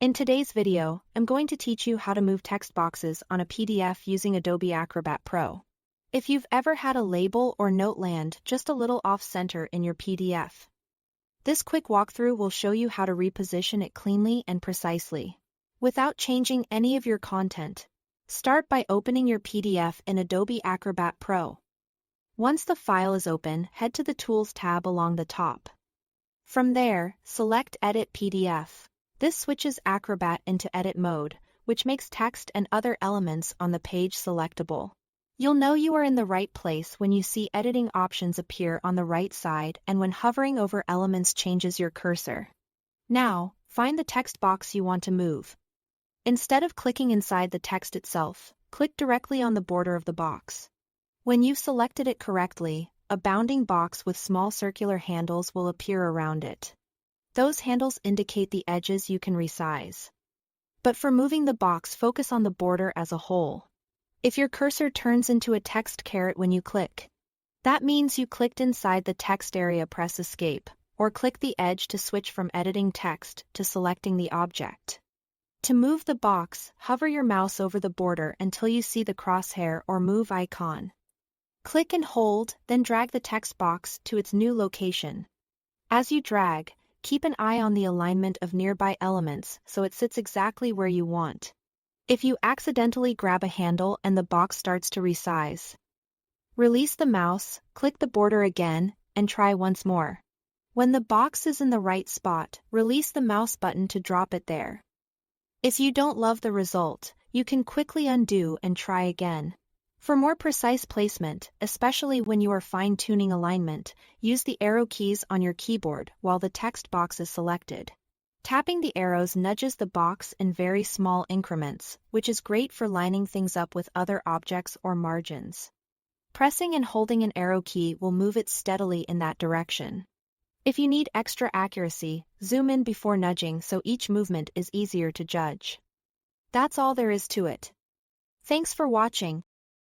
In today's video, I'm going to teach you how to move text boxes on a PDF using Adobe Acrobat Pro. If you've ever had a label or note land just a little off-center in your PDF, this quick walkthrough will show you how to reposition it cleanly and precisely, without changing any of your content. Start by opening your PDF in Adobe Acrobat Pro. Once the file is open, head to the Tools tab along the top. From there, select Edit PDF. This switches Acrobat into edit mode, which makes text and other elements on the page selectable. You'll know you are in the right place when you see editing options appear on the right side and when hovering over elements changes your cursor. Now, find the text box you want to move. Instead of clicking inside the text itself, click directly on the border of the box. When you've selected it correctly, a bounding box with small circular handles will appear around it. Those handles indicate the edges you can resize. But for moving the box, focus on the border as a whole. If your cursor turns into a text caret when you click, that means you clicked inside the text area. Press Escape, or click the edge to switch from editing text to selecting the object. To move the box, hover your mouse over the border until you see the crosshair or move icon. Click and hold, then drag the text box to its new location. As you drag, keep an eye on the alignment of nearby elements so it sits exactly where you want. If you accidentally grab a handle and the box starts to resize, release the mouse, click the border again, and try once more. When the box is in the right spot, release the mouse button to drop it there. If you don't love the result, you can quickly undo and try again. For more precise placement, especially when you are fine-tuning alignment, use the arrow keys on your keyboard while the text box is selected. Tapping the arrows nudges the box in very small increments, which is great for lining things up with other objects or margins. Pressing and holding an arrow key will move it steadily in that direction. If you need extra accuracy, zoom in before nudging so each movement is easier to judge. That's all there is to it. Thanks for watching.